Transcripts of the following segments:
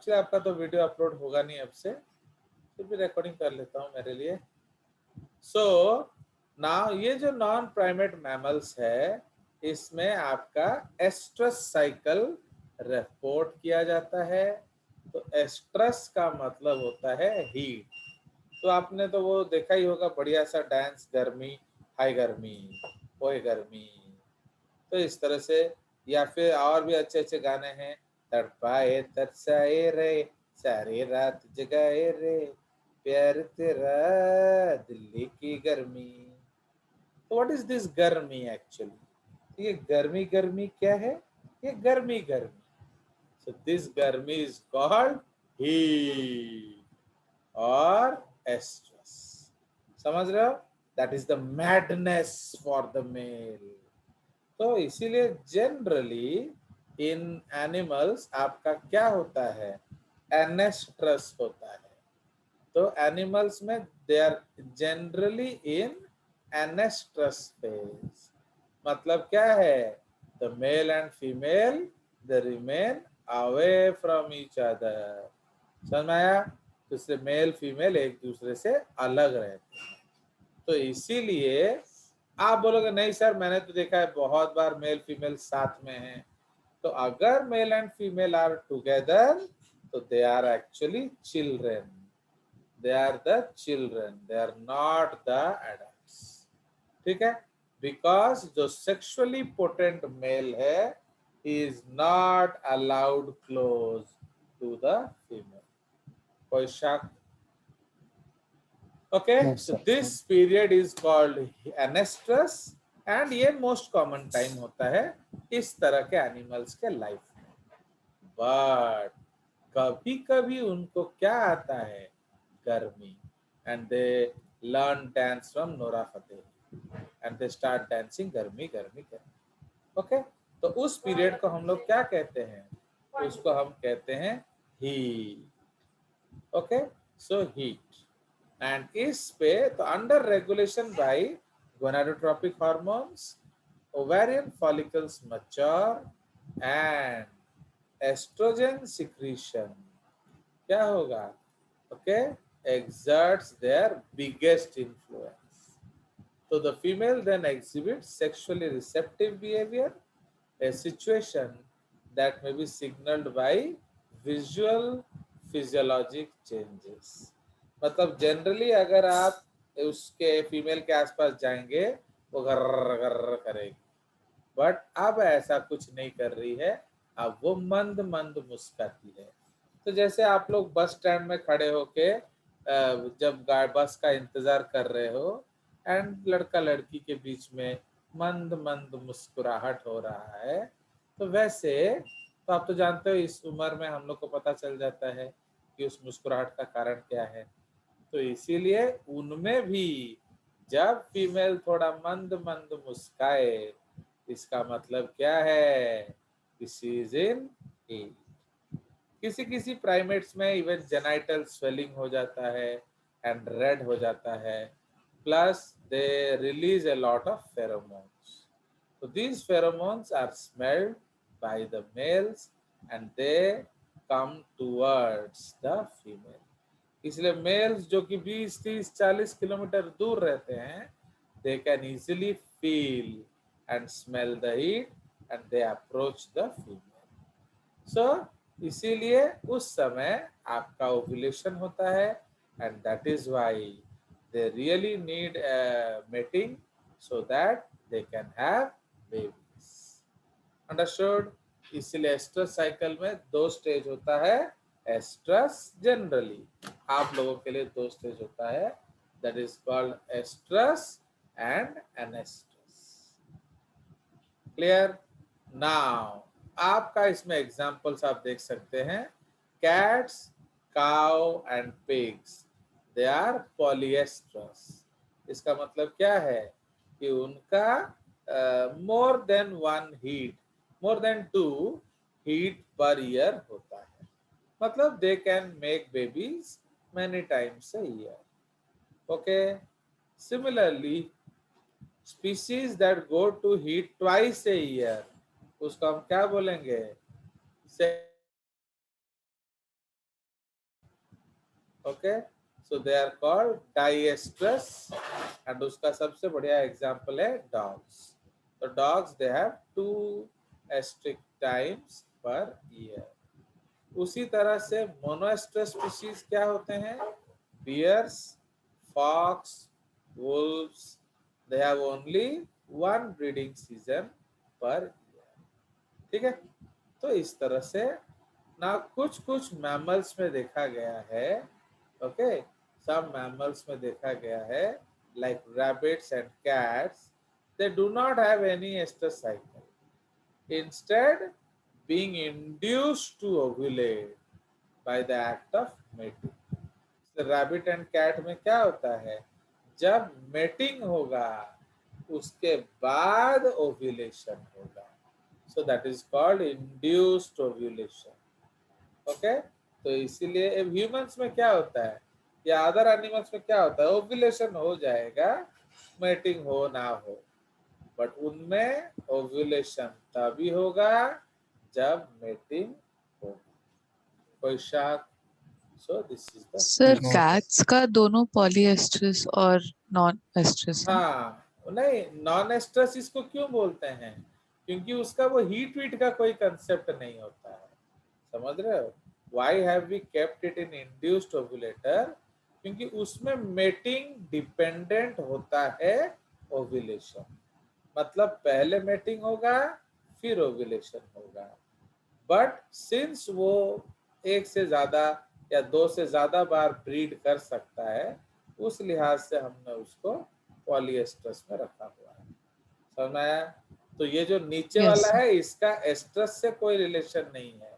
Actually आपका तो video upload होगा नहीं अब से, फिर भी रिकॉर्डिंग कर लेता हूँ मेरे लिए। सो नाउ ये जो नॉन प्राइमेट मैमल्स है, इसमें आपका एस्ट्रस साइकिल रिपोर्ट किया जाता है। तो एस्ट्रस का मतलब होता है हीट। तो आपने तो वो देखा ही होगा, बढ़िया सा डांस, गर्मी, हाई गर्मी, ओए गर्मी। तो इस तरह से, या फिर और भी अच्छे अच्छे गाने हैं, तड़पाए तरसाए रे, सारी रात जगाए रे, प्यार तेरा दिल्ली की गर्मी। तो what is this garmi actually? ये गर्मी गर्मी क्या है? ये गर्मी गर्मी। So this garmi is called heat और एस्ट्रस। समझ रहे हो? That is the madness for the male. तो इसीलिए जनरली इन एनिमल्स आपका क्या होता है? एनेस्ट्रस होता है। तो एनिमल्स में they are generally in anestrus phase. मतलब क्या है? The male and female they remain away from each other. समझ में आया? तो इससे मेल फीमेल एक दूसरे से अलग रहते हैं। तो इसीलिए आप बोलोगे नहीं सर, मैंने तो देखा है बहुत बार मेल फीमेल साथ में हैं। तो अगर male and female are together, तो they are actually children. They are the children, they are not the adults. ठीक है? बिकॉज जो सेक्सुअली पोटेंट मेल है, he is not allowed close to the female. कोई शक? Okay, No, so sir. this period is called anestrus and ये most common time होता है इस तरह के एनिमल्स के लाइफ में। बट कभी कभी उनको क्या आता है? गर्मी। And they learn dance from Nora Fatehi and they start dancing गर्मी गर्मी गर्मी। ओके, तो उस पीरियड को हम लोग क्या कहते हैं? उसको हम कहते हैं heat. Okay, so heat. And इस पे तो under regulation bye gonadotropic hormones, ovarian follicles mature and estrogen secretion क्या होगा? Okay, exerts their biggest influence. So the female then exhibits sexually receptive behavior, a situation that may be signaled by visual physiologic changes. मतलब generally अगर आप उसके female के आसपास जाएंगे, वो घर घर करेगी। बट अब ऐसा कुछ नहीं कर रही है, अब वो मंद मंद मुस्काती है। तो जैसे आप लोग बस स्टैंड में खड़े होके जब बस का इंतजार कर रहे हो एंड लड़का लड़की के बीच में मंद मंद मुस्कुराहट हो रहा है, तो वैसे तो आप तो जानते हो इस उम्र में हम लोग को पता चल जाता है कि उस मुस्कुराहट का कारण क्या है। तो इसीलिए उनमें भी जब फीमेल थोड़ा मंद मंद मुस्काए, इसका मतलब क्या है? किसी इज इन हीट। किसी किसी प्राइमेट्स में इवन जेनाइटल स्वेलिंग हो जाता है एंड रेड हो जाता है, plus they release a lot of pheromones. So these pheromones are smelled by the males and they come towards the female. इसलिए मेल्स जो कि 20, 30, 40 किलोमीटर दूर रहते हैं, they can easily feel and smell the heat and they approach the female. So इसीलिए उस समय आपका ओव्यूलेशन होता है and that is why they really need mating so that they can have babies. Understood? इसलिए एस्ट्रस साइकिल में दो stage होता है। एस्ट्रस जनरली आप लोगों के लिए दो स्टेज होता है, that is called estrus and anestrus. Clear? Now आपका इसमें एग्जांपल्स आप देख सकते हैं। Cats, cow and pigs, they are polyestrus. इसका मतलब क्या है? कि उनका more than one heat, more than two heat per year होता है। मतलब they can make babies many times a year. Okay, similarly species that go to heat twice a year, उसको हम क्या बोलेंगे? Okay, so they are called diestrus and उसका सबसे बढ़िया एग्जांपल है डॉग्स। तो dogs they have 2 estrous times per year. उसी तरह से मोनोएस्ट्रस स्पीशीज क्या होते हैं? Bears, foxes, wolves, they have only 1 breeding season per year. ठीक है, तो इस तरह से ना कुछ कुछ मैमल्स में देखा गया है, ओके, सब मैमल्स में देखा गया है, like rabbits and cats, they do not have any estrus cycle, instead being induced to ovulate by the act of mating. Rabbit and cat में क्या होता है? जब मेटिंग होगा उसके बाद ओव्यूलेशन होगा, so that is called induced ovulation. Okay, तो इसीलिए ह्यूमंस में क्या होता है या अदर एनिमल्स में क्या होता है? ओव्यूलेशन हो जाएगा, मेटिंग हो ना हो, बट उनमें ओव्यूलेशन तभी होगा जब मेटिंग होगा। कोई शक? So this is the sir cats का दोनों पॉलीएस्ट्रस और नॉन एस्ट्रस है। हाँ, नहीं, नॉन एस्ट्रस इसको क्यों बोलते हैं? क्योंकि उसका वो हीट वीट का कोई कंसेप्ट नहीं होता है, समझ रहे हो? Why have we kept it in induced ovulator? क्योंकि उसमें मेटिंग डिपेंडेंट होता है ओव्यूलेशन, मतलब पहले मेटिंग होगा फिर ओव्यूलेशन होगा, बट सिंस वो एक से ज्यादा या 2 से ज्यादा बार ब्रीड कर सकता है, उस लिहाज से हमने उसको पॉलीएस्ट्रस में रखा हुआ है। समझ में आया? तो ये जो नीचे यस वाला सर। है इसका एस्ट्रस से कोई रिलेशन नहीं है,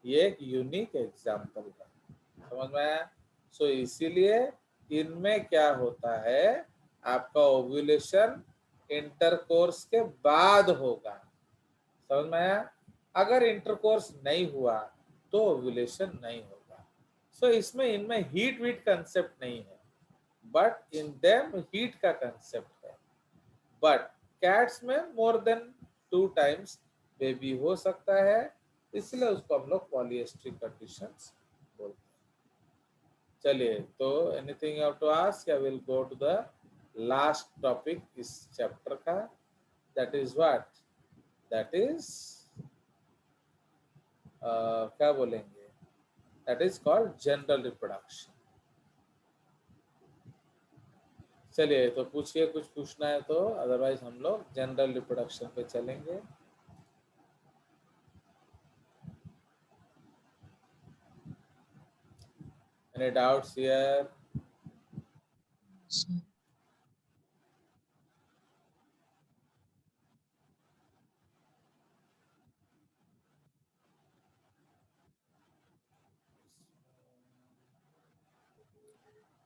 ये एक यूनिक एग्जांपल है। समझ में आया? सो इसीलिए इनमें क्या होता है, आपका ओव्यूलेशन इंटरकोर्स के बाद होगा। समझ में आया? अगर इंटरकोर्स नहीं हुआ तो ओव्यूलेशन नहीं होगा। सो इसमें इनमें हीट वीट कंसेप्ट नहीं है, बट इन देम हीट का कंसेप्ट है। बट कैट्स में मोर देन 2 टाइम्स बेबी हो सकता है, इसलिए उसको हम लोग पॉलीएस्ट्रिक कंडीशंस बोलते हैं। चलिए, तो anything you have to ask? I will go to the last topic इस चैप्टर का, that is what? That is क्या बोलेंगे? That is called general reproduction. चलिए, तो पूछिए, कुछ पूछना है तो, अदरवाइज हम लोग जनरल रिप्रोडक्शन पे चलेंगे। Any doubts here?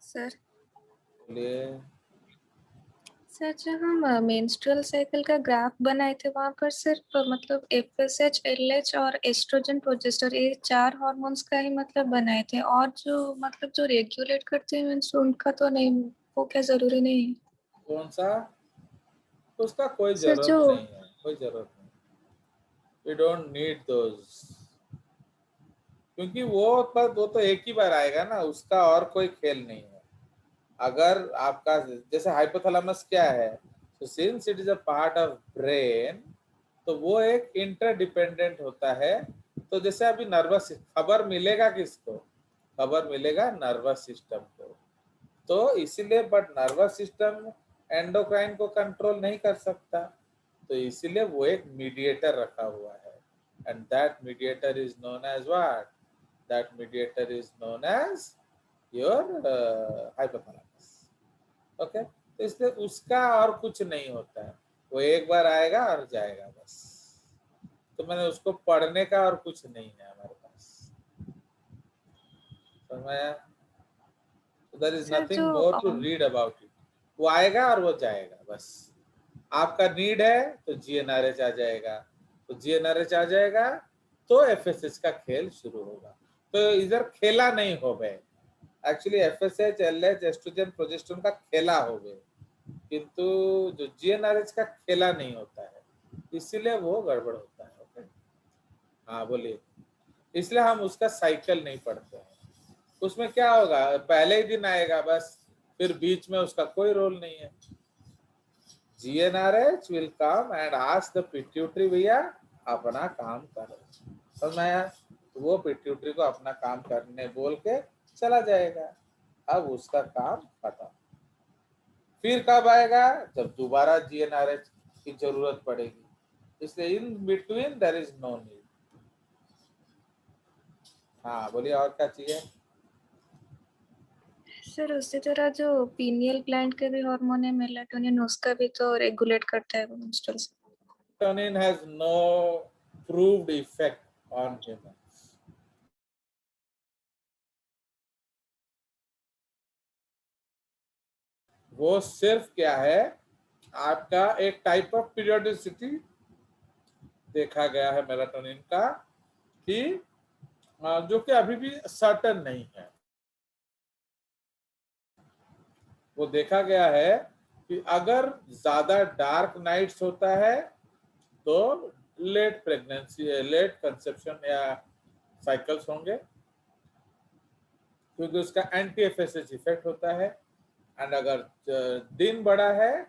सर बोलिए। सर जब हम मेंस्ट्रुअल साइकिल का ग्राफ बनाए थे वहाँ पर सिर्फ मतलब एफएसएच, एलएच और एस्ट्रोजन, प्रोजेस्टेरोन, ये 4 हार्मोन्स का ही मतलब बनाए थे, और जो मतलब जो रेगुलेट करते हैं मीन्स उनका तो नहीं, वो क्या जरूरी नहीं है? कौन सा? उसका कोई सर जरूरत जो नहीं है, कोई जरूरत नहीं। वी डोंट नीड दोज, क्योंकि वो तो एक ही बार आएगा ना, उसका और कोई खेल नहीं है। अगर आपका जैसे हाइपोथैलेमस क्या है, तो since it is a part of brain, तो वो एक इंटरडिपेंडेंट होता है। तो जैसे अभी नर्वस, खबर मिलेगा किसको? खबर मिलेगा नर्वस सिस्टम को। तो इसीलिए, बट नर्वस सिस्टम एंडोक्राइन को कंट्रोल नहीं कर सकता, तो इसीलिए वो एक मीडिएटर रखा हुआ है, and that mediator is known as what? That mediator is known as your hypothalamus. Okay, तो इसलिए उसका और कुछ नहीं होता है, वो एक बार आएगा और जाएगा बस। तो मैंने उसको पढ़ने का और कुछ नहीं है हमारे पास, समझ में आया? So there is सर जो nothing more to read about it. वो आएगा और वो जाएगा बस। आपका नीड है तो जीएनआरएच आ जाएगा, तो जीएनआरएच आ जाएगा तो एफएसएच का खेल शुरू होगा। तो इधर खेला नहीं हो गए, actually FSH, LH, estrogen, progesterone का खेला हो गए, किंतु जो जीएनआरएच का खेला नहीं होता है, इसीलिए वो गड़बड़ होता है। ओके, हाँ बोलिए। इसलिए हम उसका साइकिल नहीं पढ़ते हैं, उसमें क्या होगा, पहले ही दिन आएगा बस, फिर बीच में उसका कोई रोल नहीं है। GnRH will come and ask the pituitary भैया अपना काम करो, समझ में आया? तो वो पिट्यूटरी को अपना काम करने बोल के चला जाएगा। अब उसका काम खत्म। फिर कब आएगा, जब दोबारा GnRH की जरूरत पड़ेगी, इसलिए in between there is no need. हाँ बोलिए, और क्या चाहिए? सर उसी तरह जो पीनियल ग्लैंड के भी हार्मोन है मेलाटोनिन, उसका भी तो रेगुलेट करता है menstrual cycle. Melatonin has no proved effect on humans. वो सिर्फ क्या है, आपका एक टाइप ऑफ पीरियोडिसिटी देखा गया है मेलाटोनिन का, कि जो कि अभी भी सर्टन नहीं है। वो देखा गया है कि अगर ज्यादा डार्क नाइट्स होता है तो लेट प्रेगनेंसी, लेट कंसेप्शन या साइकिल्स होंगे, क्योंकि उसका एंटी एफएसएच इफेक्ट होता है। एंड अगर दिन बड़ा है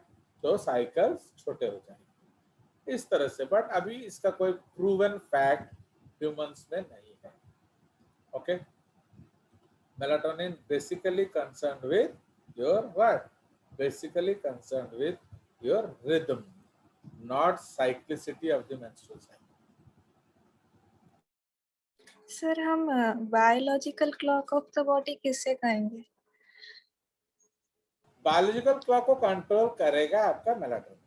तो साइकिल्स छोटे हो जाएंगे, इस तरह से। बट अभी इसका कोई प्रूवन फैक्ट ह्यूमंस में नहीं है। Okay, melatonin basically concerned with your what, basically concerned with your rhythm, not cyclicity of the menstrual cycle. Sir हम biological clock of the body किससे कहेंगे? बायोलॉजिकल क्लॉक को कंट्रोल करेगा आपका मेलाटोनिन।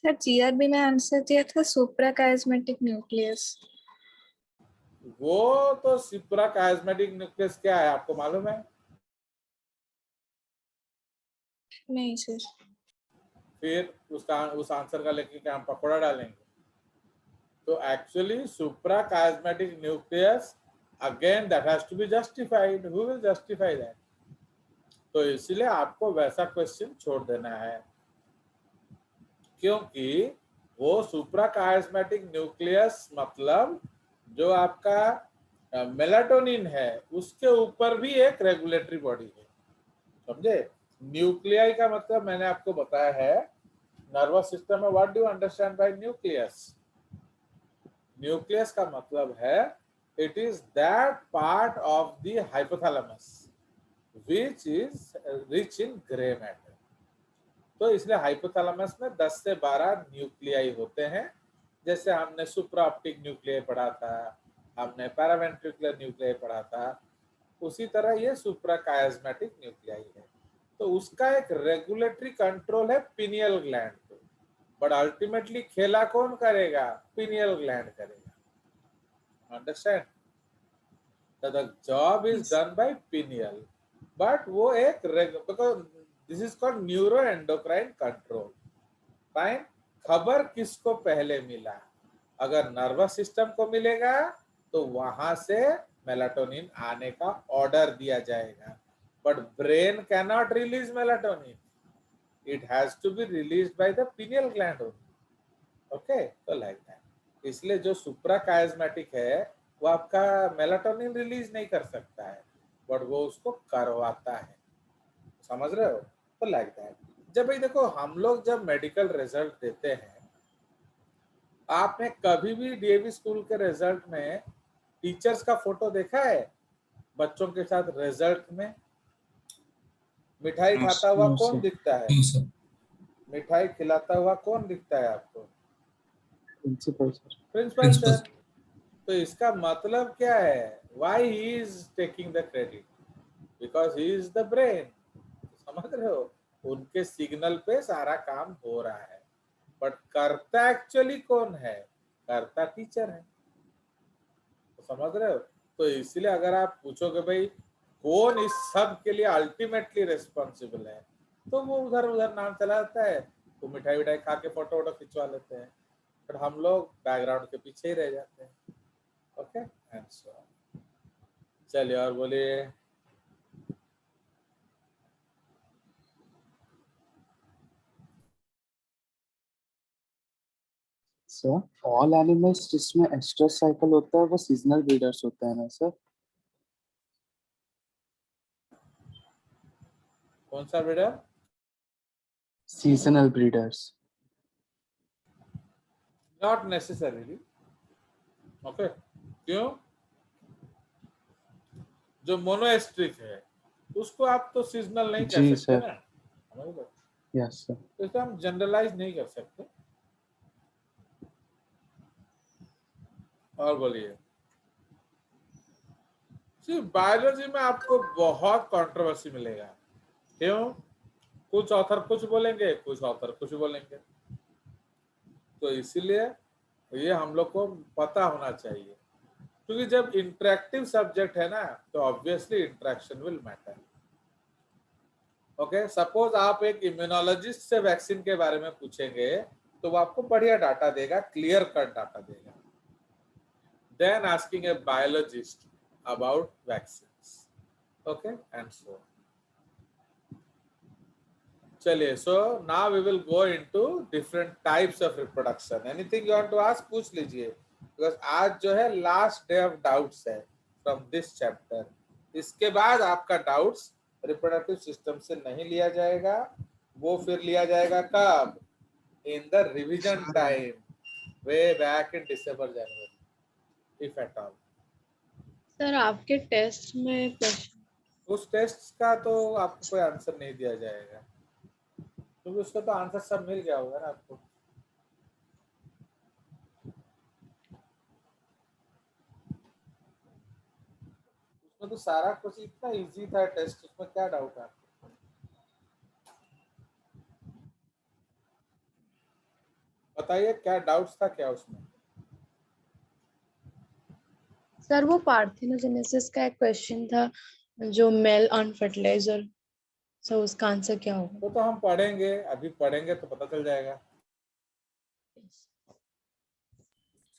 सर जीआरबी में आंसर दिया था सुप्राकाइस्मेटिक nucleus. वो तो सुप्राकाइस्मेटिक न्यूक्लियस क्या है आपको मालूम है? नहीं सर। फिर उसका उस आंसर का लेके क्या हम पकौड़ा डालेंगे? तो actually suprachiasmatic nucleus, again that has to be justified. Who will justify that? तो इसलिए आपको वैसा क्वेश्चन छोड़ देना है, क्योंकि वो सुप्राकाइस्मेटिक न्यूक्लियस मतलब जो आपका मेलाटोनिन है उसके ऊपर भी एक रेगुलेटरी बॉडी है, समझे? न्यूक्लियाई का मतलब मैंने आपको बताया है नर्वस सिस्टम में। What do you understand by nucleus? Nucleus का मतलब है it is that part of the hypothalamus which is rich in grey matter. तो इसलिए हाइपोथैलेमस में 10 से 12 न्यूक्लियाई होते हैं। जैसे हमने सुप्राऑप्टिक न्यूक्लियाई पढ़ा था, हमने पैरावेंट्रिकुलर न्यूक्लियाई पढ़ा था, उसी तरह ये सुप्राकाइस्मेटिक न्यूक्लियाई है। तो उसका एक रेगुलेटरी कंट्रोल है पिनियल ग्लैंड पे, बट अल्टीमेटली खेला कौन करेगा? पिनियल ग्लैंड करेगा। Understand? The job is done by pineal, but वो एक because this is called neuro endocrine control. Fine, खबर किसको पहले मिला? अगर नर्वस सिस्टम को मिलेगा तो वहां से मेलाटोनिन आने का ऑर्डर दिया जाएगा, but brain can not release melatonin, it has to be released by the pineal gland only. Okay, तो लाइक दैट। इसलिए जो सुप्राकाइस्मेटिक है वो आपका मेलाटोनिन रिलीज नहीं कर सकता है, बट वो उसको करवाता है, समझ रहे हो? तो लाइक दैट। जब भाई देखो, हम लोग जब मेडिकल रिजल्ट देते हैं, आपने कभी भी डीएवी स्कूल के रिजल्ट में टीचर्स का फोटो देखा है बच्चों के साथ रिजल्ट में? मिठाई खाता हुआ नो कौन सर। दिखता है? मिठाई खिलाता हुआ कौन दिखता है आपको? Principal sir. Principal sir. तो इसका मतलब क्या है? Why he is taking the credit? Because he is the brain. समझ रहे हो? उनके सिग्नल पे सारा काम हो रहा है, बट करता एक्चुअली कौन है? करता टीचर है। तो समझ रहे हो? तो इसलिए अगर आप पूछोगे भाई कौन इस सब के लिए अल्टीमेटली रिस्पॉन्सिबल है, तो वो उधर उधर नाम चला जाता है। वो मिठाई विठाई खा के फोटो वोटो खिंचवा लेते हैं, पर हम लोग बैकग्राउंड के पीछे ही रह जाते हैं। Okay, and so on. चलिए और बोलिए। सर ऑल एनिमल्स जिसमें एस्ट्रस साइकिल होता है वो सीजनल ब्रीडर्स होते हैं ना सर? कौन सा breeder? Seasonal breeders. Not necessarily. Okay, क्यों? जो मोनोएस्ट्रिक है उसको आप तो सीजनल नहीं कह जी सकते सर। ना, समझ लो। Yes sir. तो इसको हम जनरलाइज नहीं कर सकते। और बोलिए। सिर्फ बायोलॉजी में आपको बहुत कंट्रोवर्सी मिलेगा। क्यों? कुछ ऑथर कुछ बोलेंगे, कुछ ऑथर कुछ बोलेंगे। तो इसीलिए ये हम लोग को पता होना चाहिए, क्योंकि जब इंटरेक्टिव सब्जेक्ट है ना तो obviously interaction will matter. Okay, suppose आप एक इम्यूनोलॉजिस्ट से वैक्सीन के बारे में पूछेंगे तो वो आपको बढ़िया डाटा देगा, क्लियर कट डाटा देगा। Then asking a biologist about vaccines, okay, and so. चलिए, so now we will go into different types of reproduction. Anything you want to ask पूछ लीजिए, बिकॉज आज जो है लास्ट डे ऑफ डाउट्स है from this chapter. इसके बाद आपका डाउट्स रिप्रोडक्टिव सिस्टम से नहीं लिया जाएगा, वो फिर लिया जाएगा कब? In the revision time, way back in December January, if at all. Sir आपके टेस्ट में क्वेश्चन उस टेस्ट का तो आपको कोई आंसर नहीं दिया जाएगा, क्योंकि उसका तो आंसर सब मिल गया होगा ना आपको। उसमें तो सारा कुछ इतना इजी था टेस्ट, उसमें क्या डाउट है? बताइए क्या डाउट्स था क्या उसमें? सर वो पार्थिनोजेनेसिस का एक क्वेश्चन था जो मेल अनफर्टिलाइजर, सर उसका आंसर क्या होगा? वो तो हम पढ़ेंगे, अभी पढ़ेंगे तो पता चल जाएगा।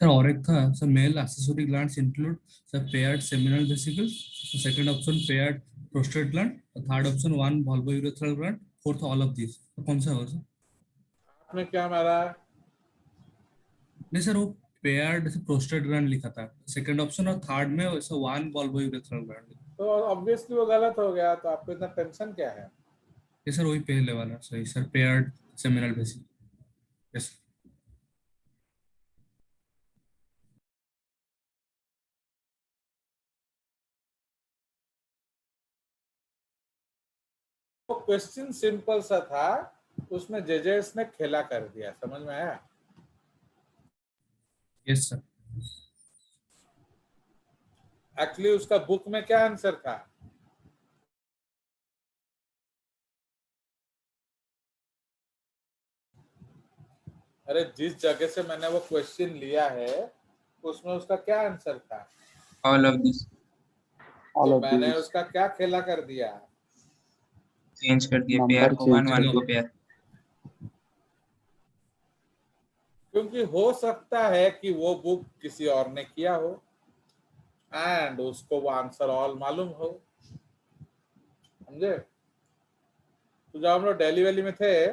सर और एक था sir, male accessory glands include sir paired seminal vesicles, second option paired prostate gland, third option one bulbourethral gland, fourth all of this. तो कौन सा होगा सर? आपने क्या मारा? नहीं सर, वो पेयर्ड प्रोस्टेट ग्लैंड लिखा था सेकंड ऑप्शन, और थर्ड में वैसे वन वल्वोयूरेथ्रल ग्लैंड। तो ऑब्वियसली वो गलत हो गया, तो आपको इतना टेंशन क्या है? ये सर वही पहले वाला सही sir, paired seminal vesicle. Yes. वो क्वेश्चन सिंपल सा था, उसमें जेजेस ने खेला कर दिया, समझ में आया? Yes sir. एक्चुअली उसका बुक में क्या आंसर था? अरे जिस जगह से मैंने वो क्वेश्चन लिया है उसमें उसका क्या आंसर था? ऑल ऑफ दिस ऑल तो ऑफ मैंने दीज। उसका क्या खेला कर दिया? चेंज कर दिए, नंबर पेयर को change वन कर वन को दिए। पेयर। क्योंकि हो सकता है कि वो बुक किसी और ने किया हो एंड उसको वो आंसर ऑल मालूम हो, समझे? तो जब हम लोग दिल्ली वैली में थे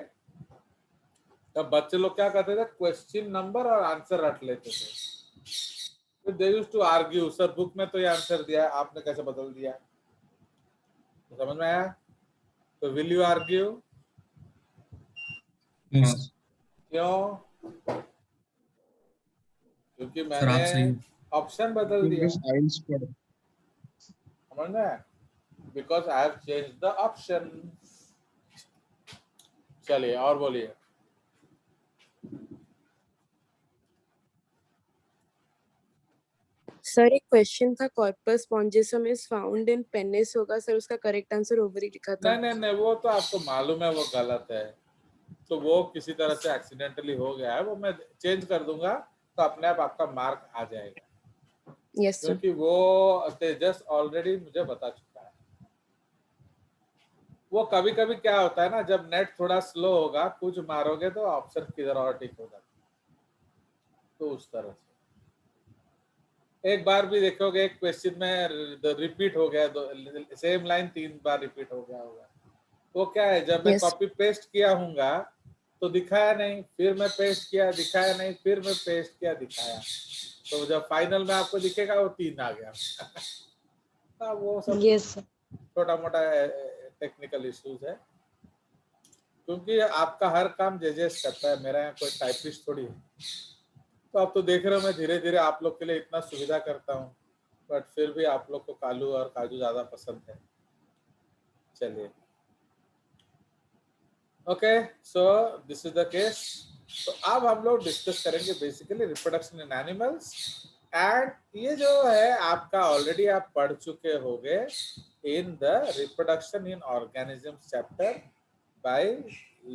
तब बच्चे लोग क्या करते थे, क्वेश्चन नंबर और आंसर रट लेते थे। फिर they used to argue, sir book में तो ये आंसर दिया है, आपने कैसे बदल दिया? तो समझ में आया? तो विल यू आर्ग्यू? यस क्यों? क्योंकि सर मैंने आप सही हो। ऑप्शन बदल दिया, साइंस पढ़। समझ में? Because I have change the option. चलिए और बोलिए। सर एक क्वेश्चन था, corpus spongiosum is found in penis होगा सर, उसका करेक्ट आंसर ओवरी लिखा था। नहीं, वो तो आपको मालूम है वो गलत है, तो वो किसी तरह से एक्सीडेंटली हो गया है, वो मैं चेंज कर दूंगा तो अपने आप आपका मार्क आ जाएगा। Yes sir. क्योंकि वो तेजस ऑलरेडी मुझे बता चुका है। वो कभी कभी क्या होता है ना, जब नेट थोड़ा स्लो होगा कुछ मारोगे तो ऑप्शन किधर और टिक हो जाता है, तो उस तरह से एक बार भी देखोगे एक क्वेश्चन में रिपीट हो गया, सेम लाइन 3 बार रिपीट हो गया होगा। वो क्या है, जब मैं Yes. कॉपी पेस्ट किया हूँगा तो दिखाया नहीं, फिर मैं पेस्ट किया, दिखाया नहीं, फिर मैं पेस्ट किया, दिखाया, तो जब फाइनल में आपको दिखेगा वो 3 आ गया। तो वो सब Yes, sir. छोटा मोटा टेक्निकल इश्यूज है, क्योंकि आपका हर काम जेजेस करता है, मेरा यहाँ कोई टाइपिस्ट थोड़ी है। तो आप तो देख रहे हो मैं धीरे धीरे आप लोग के लिए इतना सुविधा करता हूँ, बट फिर भी आप लोग को कालू और काजू ज्यादा पसंद है। चलिए, okay, so this is the case. तो अब हम लोग डिस्कस करेंगे basically reproduction in animals, and ये जो है आपका ऑलरेडी आप पढ़ चुके होंगे in the reproduction in organisms chapter by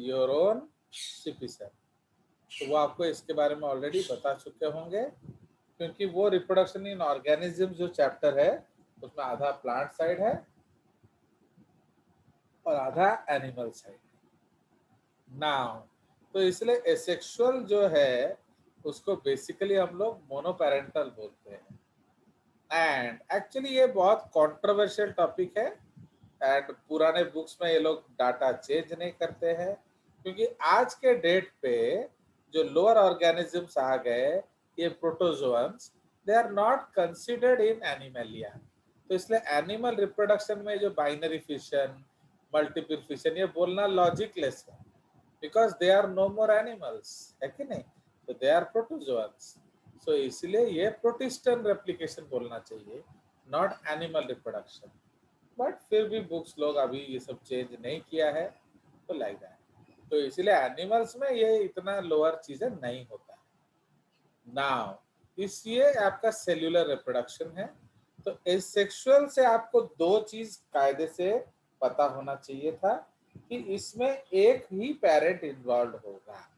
your own CP sir. तो वो आपको इसके बारे में ऑलरेडी बता चुके होंगे, क्योंकि वो रिप्रोडक्शन इन ऑर्गेनिज्म जो चैप्टर है उसमें आधा प्लांट साइड है और आधा एनिमल साइड है। नाउ तो इसलिए एसेक्सुअल जो है उसको बेसिकली हम लोग मोनोपेरेंटल बोलते हैं, एंड एक्चुअली ये बहुत कंट्रोवर्शियल टॉपिक है, एंड पुराने बुक्स में ये लोग डाटा चेंज नहीं करते हैं, क्योंकि आज के डेट पे जो लोअर ऑर्गेनिजम्स आ गए, ये protozoans, they are not considered in Animalia. तो इसलिए एनिमल रिप्रोडक्शन में जो बाइनरी फिशन, मल्टीपल फिशन, ये बोलना लॉजिकलेस है, because they are no more animals, है कि नहीं? तो दे आर प्रोटोजोअन्स। सो इसलिए ये प्रोटिस्टन रेप्लिकेशन बोलना चाहिए, नॉट एनिमल रिप्रोडक्शन। बट फिर भी बुक्स लोग अभी ये सब चेंज नहीं किया है, तो लाइक दैट। तो इसलिए एनिमल्स में ये इतना लोअर चीजें नहीं होता है। नाउ इसलिए आपका सेल्यूलर रिप्रोडक्शन है। तो एसेक्सुअल से आपको दो चीज कायदे से पता होना चाहिए था कि इसमें एक ही पेरेंट इन्वॉल्व होगा।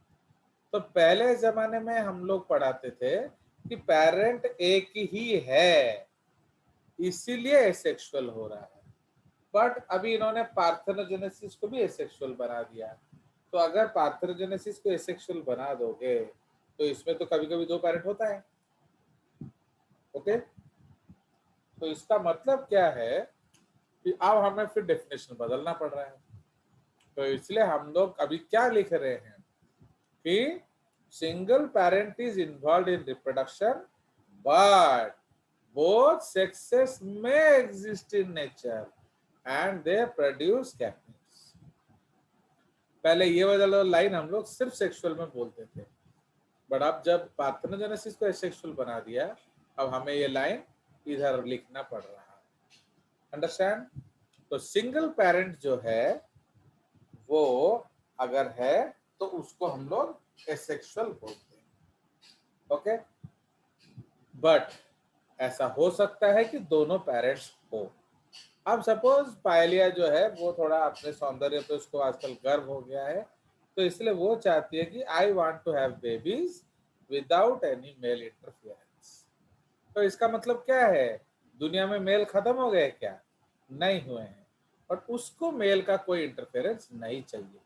तो पहले जमाने में हम लोग पढ़ाते थे कि पेरेंट एक ही है, इसीलिए एसेक्सुअल हो रहा है। बट अभी इन्होंने पार्थेनोजेनेसिस को भी एसेक्सुअल बना दिया। तो अगर पार्थेनोजेनेसिस को एसेक्सुअल बना दोगे तो इसमें तो कभी कभी दो पेरेंट होता है। ओके, तो इसका मतलब क्या है कि अब हमें फिर डेफिनेशन बदलना पड़ रहा है। तो इसलिए हम लोग अभी क्या लिख रहे हैं कि single parent is involve in reproduction, but both sexes may exist in nature and they produce captives। पहले ये वाला लाइन हम लोग सिर्फ सेक्सुअल में बोलते थे, बट अब जब पार्थेनोजेनेसिस को एसेक्सुअल बना दिया, अब हमें ये लाइन इधर लिखना पड़ रहा है। अंडरस्टैंड? तो सिंगल पेरेंट जो है वो अगर है तो उसको हम लोग एसेक्सुअल बोलते हैं। ओके, बट ऐसा हो सकता है कि दोनों पेरेंट्स हो। अब सपोज पायलिया जो है वो थोड़ा अपने सौंदर्य पे उसको आजकल गर्व हो गया है, तो इसलिए वो चाहती है कि I want to have babies without any male interference. तो इसका मतलब क्या है? दुनिया में मेल खत्म हो गए क्या? नहीं हुए हैं, बट उसको मेल का कोई इंटरफेरेंस नहीं चाहिए।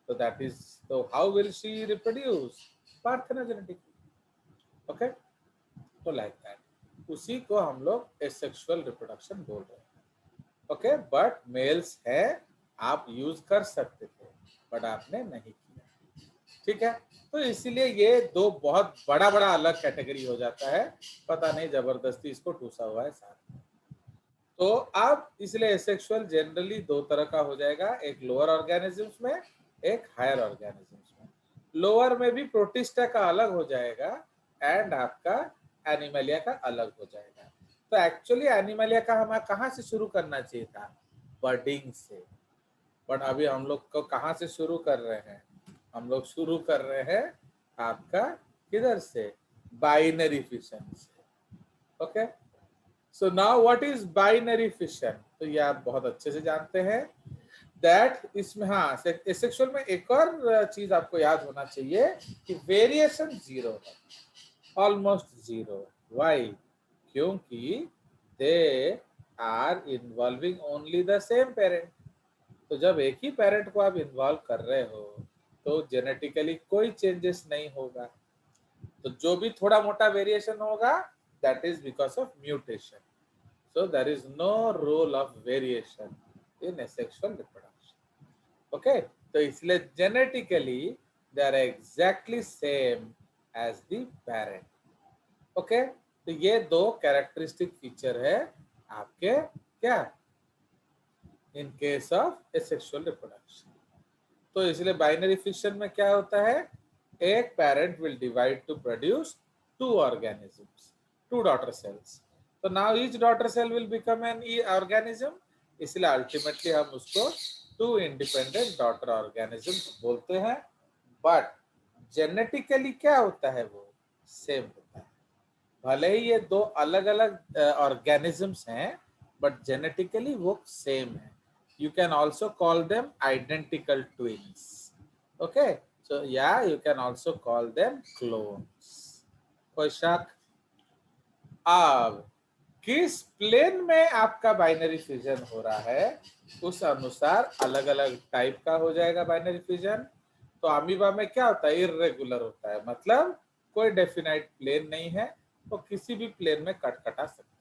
तो दैट इज, तो how will she reproduce? Parthenogenetically. Okay, तो लाइक दैट, उसी को हम लोग एसेक्सुअल रिप्रोडक्शन बोल रहे हैं। ओके, बट मेल्स है, आप यूज कर सकते थे बट आपने नहीं किया। ठीक है, तो इसीलिए ये दो बहुत बड़ा बड़ा अलग कैटेगरी हो जाता है। पता नहीं जबरदस्ती इसको ठूसा हुआ है साथ में। तो अब इसलिए एसेक्सुअल जनरली दो तरह का हो जाएगा, एक लोअर ऑर्गेनिजम्स में, एक हायर ऑर्गेनिजम्स में। लोअर में भी प्रोटिस्टा का अलग हो जाएगा एंड आपका एनिमलिया का अलग हो जाएगा। तो एक्चुअली एनिमलिया का हमें कहाँ से शुरू करना चाहिए था? बर्डिंग से। बट अभी हम लोग को कहाँ से शुरू कर रहे हैं? हम लोग शुरू कर रहे हैं आपका किधर से? बाइनरी फिशन से। Okay, so now what is binary fission? तो ये आप बहुत अच्छे से जानते हैं दैट इसमें, हाँ, एसेक्सुअल में एक और चीज आपको याद होना चाहिए कि वेरिएशन जीरो है, ऑलमोस्ट जीरो। व्हाई? क्योंकि they are involving only the same parent. तो जब एक ही पेरेंट को आप इन्वॉल्व कर रहे हो तो जेनेटिकली कोई चेंजेस नहीं होगा। तो जो भी थोड़ा मोटा वेरिएशन होगा that is because of mutation. So there is no role of variation in asexual reproduction. Okay, तो इसलिए genetically they are exactly same as the parent. Okay तो ये दो कैरेक्टरिस्टिक फीचर है आपके क्या in case of asexual reproduction. तो इसलिए बाइनरी फिशन में क्या होता है, एक parent will divide to produce two organisms, two daughter cells. तो now each daughter cell will become an organism, इसलिए अल्टीमेटली हम उसको टू इंडिपेंडेंट डॉटर ऑर्गेनिज्म बोलते हैं। बट जेनेटिकली क्या होता है, वो सेम होता है। भले ही ये दो अलग अलग ऑर्गेनिजम्स हैं बट जेनेटिकली वो सेम है। You can also call them identical twins. Okay, so yeah, you can also call them clones. कोई शक? अब किस प्लेन में आपका बाइनरी फिजन हो रहा है उस अनुसार अलग अलग टाइप का हो जाएगा बाइनरी फिजन। तो अमीबा में क्या होता है, इर्रेगुलर होता है, मतलब कोई डेफिनाइट प्लेन नहीं है, तो किसी भी प्लेन में कट कटा सकते